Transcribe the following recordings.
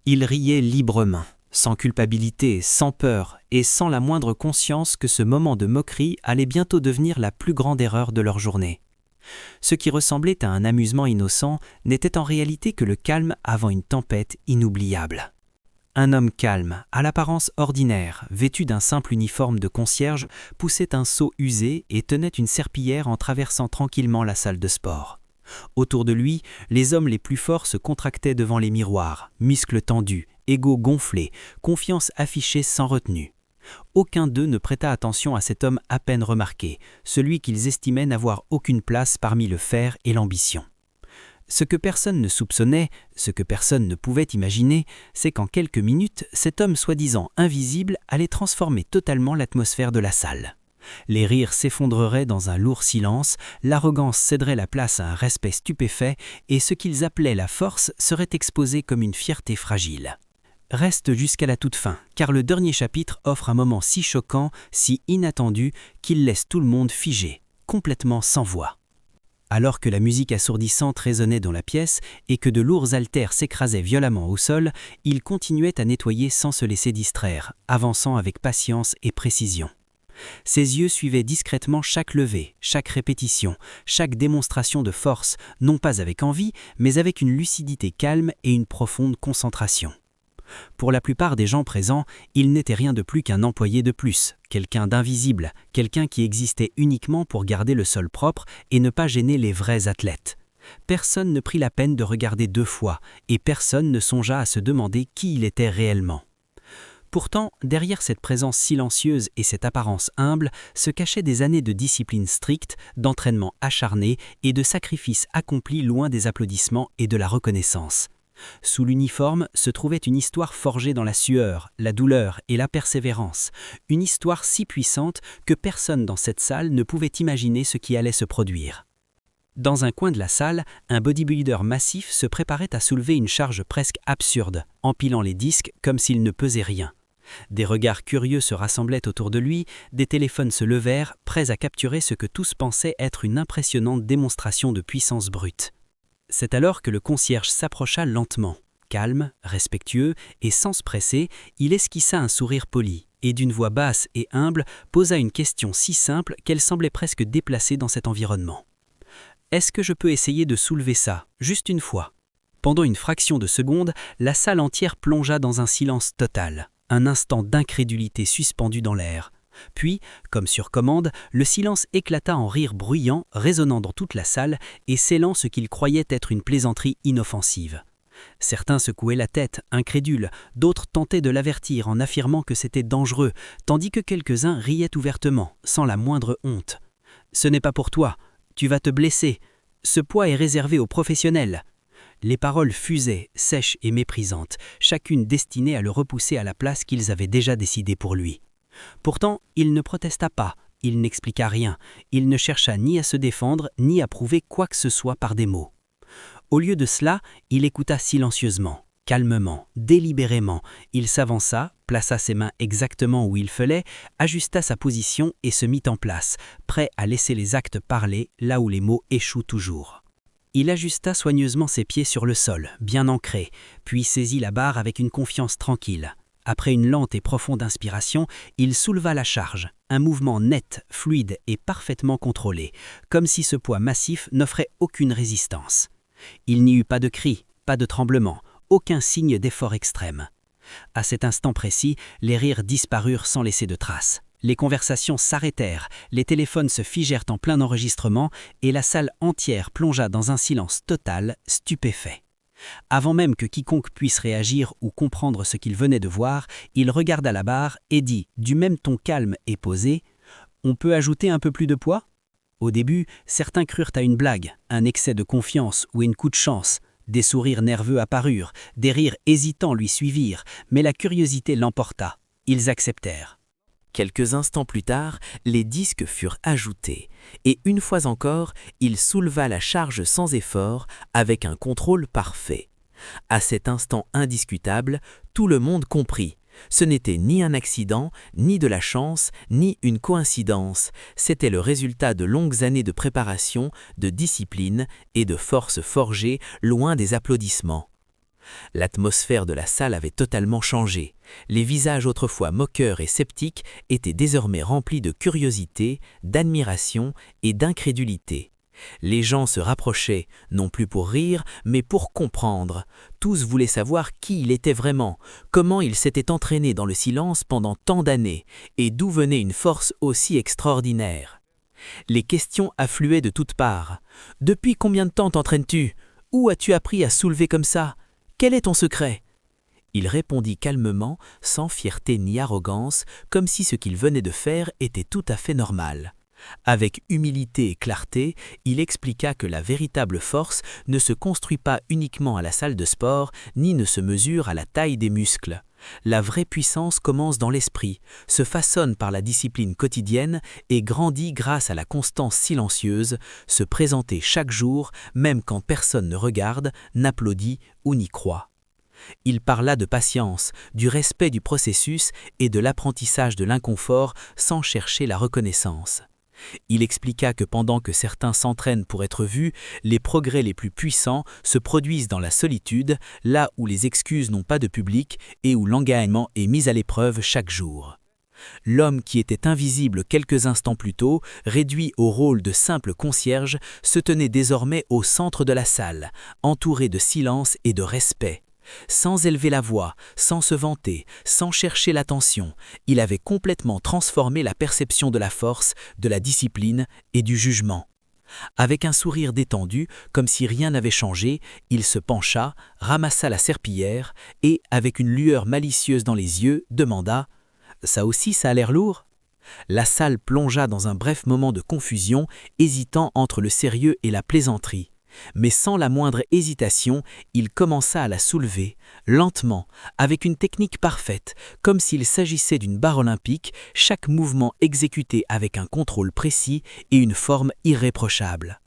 Ils riaient librement, sans culpabilité, sans peur et sans la moindre conscience que ce moment de moquerie allait bientôt devenir la plus grande erreur de leur journée. Ce qui ressemblait à un amusement innocent n'était en réalité que le calme avant une tempête inoubliable. Un homme calme, à l'apparence ordinaire, vêtu d'un simple uniforme de concierge, poussait un seau usé et tenait une serpillière en traversant tranquillement la salle de sport. Autour de lui, les hommes les plus forts se contractaient devant les miroirs, muscles tendus, égos gonflés, confiance affichée sans retenue. Aucun d'eux ne prêta attention à cet homme à peine remarqué, celui qu'ils estimaient n'avoir aucune place parmi le fer et l'ambition. Ce que personne ne soupçonnait, ce que personne ne pouvait imaginer, c'est qu'en quelques minutes, cet homme soi-disant invisible allait transformer totalement l'atmosphère de la salle. Les rires s'effondreraient dans un lourd silence, l'arrogance céderait la place à un respect stupéfait et ce qu'ils appelaient la force serait exposé comme une fierté fragile. Reste jusqu'à la toute fin, car le dernier chapitre offre un moment si choquant, si inattendu, qu'il laisse tout le monde figé, complètement sans voix. Alors que la musique assourdissante résonnait dans la pièce et que de lourds haltères s'écrasaient violemment au sol, il continuait à nettoyer sans se laisser distraire, avançant avec patience et précision. Ses yeux suivaient discrètement chaque levée, chaque répétition, chaque démonstration de force, non pas avec envie, mais avec une lucidité calme et une profonde concentration. Pour la plupart des gens présents, il n'était rien de plus qu'un employé de plus, quelqu'un d'invisible, quelqu'un qui existait uniquement pour garder le sol propre et ne pas gêner les vrais athlètes. Personne ne prit la peine de regarder deux fois, et personne ne songea à se demander qui il était réellement. Pourtant, derrière cette présence silencieuse et cette apparence humble, se cachaient des années de discipline stricte, d'entraînement acharné et de sacrifices accomplis loin des applaudissements et de la reconnaissance. Sous l'uniforme se trouvait une histoire forgée dans la sueur, la douleur et la persévérance, une histoire si puissante que personne dans cette salle ne pouvait imaginer ce qui allait se produire. Dans un coin de la salle, un bodybuilder massif se préparait à soulever une charge presque absurde, empilant les disques comme s'il ne pesait rien. Des regards curieux se rassemblaient autour de lui, des téléphones se levèrent, prêts à capturer ce que tous pensaient être une impressionnante démonstration de puissance brute. C'est alors que le concierge s'approcha lentement. Calme, respectueux et sans se presser, il esquissa un sourire poli et d'une voix basse et humble posa une question si simple qu'elle semblait presque déplacée dans cet environnement. « Est-ce que je peux essayer de soulever ça, juste une fois ?» Pendant une fraction de seconde, la salle entière plongea dans un silence total, un instant d'incrédulité suspendu dans l'air. Puis, comme sur commande, le silence éclata en rires bruyants, résonnant dans toute la salle et scellant ce qu'ils croyaient être une plaisanterie inoffensive. Certains secouaient la tête, incrédules, d'autres tentaient de l'avertir en affirmant que c'était dangereux, tandis que quelques-uns riaient ouvertement, sans la moindre honte. « Ce n'est pas pour toi, tu vas te blesser, ce poids est réservé aux professionnels. » Les paroles fusaient, sèches et méprisantes, chacune destinée à le repousser à la place qu'ils avaient déjà décidée pour lui. Pourtant, il ne protesta pas, il n'expliqua rien, il ne chercha ni à se défendre, ni à prouver quoi que ce soit par des mots. Au lieu de cela, il écouta silencieusement, calmement, délibérément. Il s'avança, plaça ses mains exactement où il fallait, ajusta sa position et se mit en place, prêt à laisser les actes parler là où les mots échouent toujours. Il ajusta soigneusement ses pieds sur le sol, bien ancrés, puis saisit la barre avec une confiance tranquille. Après une lente et profonde inspiration, il souleva la charge, un mouvement net, fluide et parfaitement contrôlé, comme si ce poids massif n'offrait aucune résistance. Il n'y eut pas de cris, pas de tremblement, aucun signe d'effort extrême. À cet instant précis, les rires disparurent sans laisser de traces. Les conversations s'arrêtèrent, les téléphones se figèrent en plein enregistrement et la salle entière plongea dans un silence total, stupéfait. Avant même que quiconque puisse réagir ou comprendre ce qu'il venait de voir, il regarda la barre et dit, du même ton calme et posé, « On peut ajouter un peu plus de poids ?» Au début, certains crurent à une blague, un excès de confiance ou un coup de chance. Des sourires nerveux apparurent, des rires hésitants lui suivirent, mais la curiosité l'emporta. Ils acceptèrent. Quelques instants plus tard, les disques furent ajoutés, et une fois encore, il souleva la charge sans effort, avec un contrôle parfait. À cet instant indiscutable, tout le monde comprit. Ce n'était ni un accident, ni de la chance, ni une coïncidence. C'était le résultat de longues années de préparation, de discipline et de force forgée loin des applaudissements. L'atmosphère de la salle avait totalement changé. Les visages autrefois moqueurs et sceptiques étaient désormais remplis de curiosité, d'admiration et d'incrédulité. Les gens se rapprochaient, non plus pour rire, mais pour comprendre. Tous voulaient savoir qui il était vraiment, comment il s'était entraîné dans le silence pendant tant d'années, et d'où venait une force aussi extraordinaire. Les questions affluaient de toutes parts. « Depuis combien de temps t'entraînes-tu? Où as-tu appris à soulever comme ça? Quel est ton secret ?» Il répondit calmement, sans fierté ni arrogance, comme si ce qu'il venait de faire était tout à fait normal. Avec humilité et clarté, il expliqua que la véritable force ne se construit pas uniquement à la salle de sport, ni ne se mesure à la taille des muscles. La vraie puissance commence dans l'esprit, se façonne par la discipline quotidienne et grandit grâce à la constance silencieuse, se présenter chaque jour, même quand personne ne regarde, n'applaudit ou n'y croit. Il parla de patience, du respect du processus et de l'apprentissage de l'inconfort sans chercher la reconnaissance. Il expliqua que pendant que certains s'entraînent pour être vus, les progrès les plus puissants se produisent dans la solitude, là où les excuses n'ont pas de public et où l'engagement est mis à l'épreuve chaque jour. L'homme qui était invisible quelques instants plus tôt, réduit au rôle de simple concierge, se tenait désormais au centre de la salle, entouré de silence et de respect. Sans élever la voix, sans se vanter, sans chercher l'attention, il avait complètement transformé la perception de la force, de la discipline et du jugement. Avec un sourire détendu, comme si rien n'avait changé, il se pencha, ramassa la serpillière et, avec une lueur malicieuse dans les yeux, demanda « Ça aussi, ça a l'air lourd ?» La salle plongea dans un bref moment de confusion, hésitant entre le sérieux et la plaisanterie. Mais sans la moindre hésitation, il commença à la soulever, lentement, avec une technique parfaite, comme s'il s'agissait d'une barre olympique, chaque mouvement exécuté avec un contrôle précis et une forme irréprochable.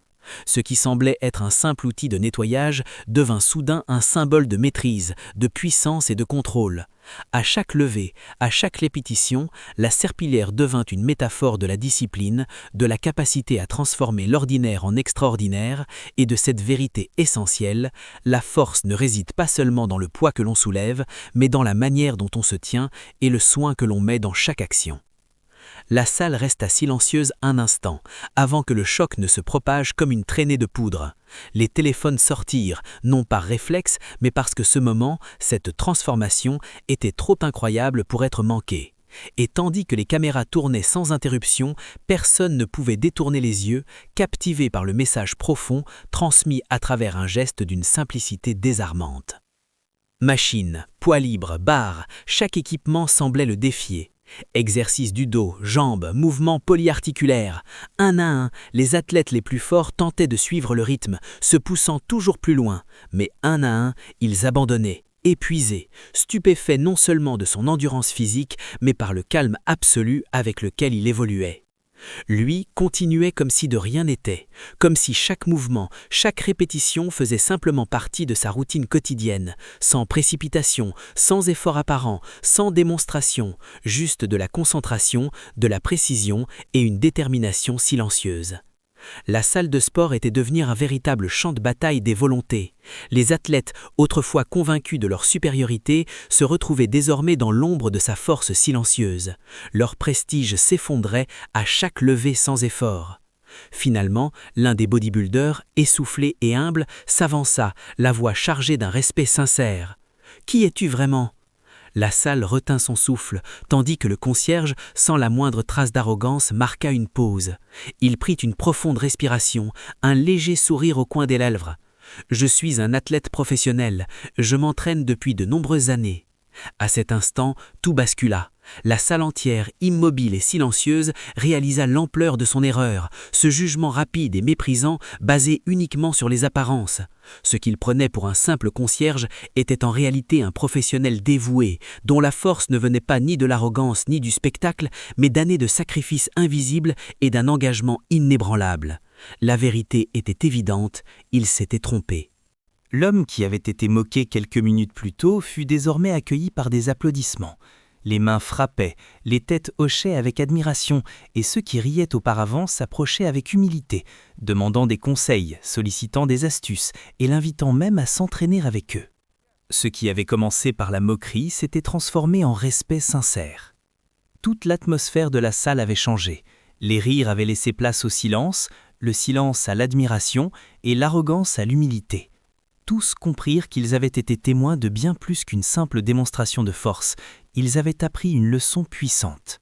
Ce qui semblait être un simple outil de nettoyage devint soudain un symbole de maîtrise, de puissance et de contrôle. À chaque levée, à chaque répétition, la serpillière devint une métaphore de la discipline, de la capacité à transformer l'ordinaire en extraordinaire et de cette vérité essentielle, la force ne réside pas seulement dans le poids que l'on soulève, mais dans la manière dont on se tient et le soin que l'on met dans chaque action. La salle resta silencieuse un instant, avant que le choc ne se propage comme une traînée de poudre. Les téléphones sortirent, non par réflexe, mais parce que ce moment, cette transformation, était trop incroyable pour être manqué. Et tandis que les caméras tournaient sans interruption, personne ne pouvait détourner les yeux, captivé par le message profond, transmis à travers un geste d'une simplicité désarmante. Machines, poids libres, barres, chaque équipement semblait le défier. Exercice du dos, jambes, mouvements polyarticulaires. Un à un, les athlètes les plus forts tentaient de suivre le rythme, se poussant toujours plus loin. Mais un à un, ils abandonnaient, épuisés, stupéfaits non seulement de son endurance physique, mais par le calme absolu avec lequel il évoluait. Lui continuait comme si de rien n'était, comme si chaque mouvement, chaque répétition faisait simplement partie de sa routine quotidienne, sans précipitation, sans effort apparent, sans démonstration, juste de la concentration, de la précision et une détermination silencieuse. La salle de sport était devenue un véritable champ de bataille des volontés. Les athlètes, autrefois convaincus de leur supériorité, se retrouvaient désormais dans l'ombre de sa force silencieuse. Leur prestige s'effondrait à chaque levée sans effort. Finalement, l'un des bodybuilders, essoufflé et humble, s'avança, la voix chargée d'un respect sincère. « Qui es-tu vraiment ?» La salle retint son souffle, tandis que le concierge, sans la moindre trace d'arrogance, marqua une pause. Il prit une profonde respiration, un léger sourire au coin des lèvres. « Je suis un athlète professionnel, je m'entraîne depuis de nombreuses années. » À cet instant, tout bascula. La salle entière, immobile et silencieuse, réalisa l'ampleur de son erreur, ce jugement rapide et méprisant basé uniquement sur les apparences. Ce qu'il prenait pour un simple concierge était en réalité un professionnel dévoué, dont la force ne venait pas ni de l'arrogance ni du spectacle, mais d'années de sacrifices invisibles et d'un engagement inébranlable. La vérité était évidente, il s'était trompé. L'homme qui avait été moqué quelques minutes plus tôt fut désormais accueilli par des applaudissements. Les mains frappaient, les têtes hochaient avec admiration, et ceux qui riaient auparavant s'approchaient avec humilité, demandant des conseils, sollicitant des astuces, et l'invitant même à s'entraîner avec eux. Ce qui avait commencé par la moquerie s'était transformé en respect sincère. Toute l'atmosphère de la salle avait changé. Les rires avaient laissé place au silence, le silence à l'admiration et l'arrogance à l'humilité. Tous comprirent qu'ils avaient été témoins de bien plus qu'une simple démonstration de force. Ils avaient appris une leçon puissante.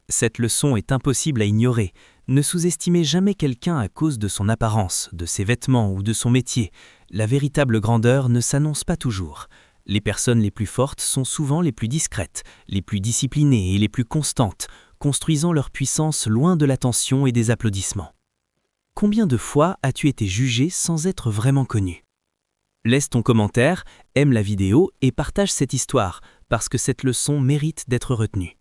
Cette leçon est impossible à ignorer. Ne sous-estimez jamais quelqu'un à cause de son apparence, de ses vêtements ou de son métier. La véritable grandeur ne s'annonce pas toujours. Les personnes les plus fortes sont souvent les plus discrètes, les plus disciplinées et les plus constantes, construisant leur puissance loin de l'attention et des applaudissements. Combien de fois as-tu été jugé sans être vraiment connu ? Laisse ton commentaire, aime la vidéo et partage cette histoire, parce que cette leçon mérite d'être retenue.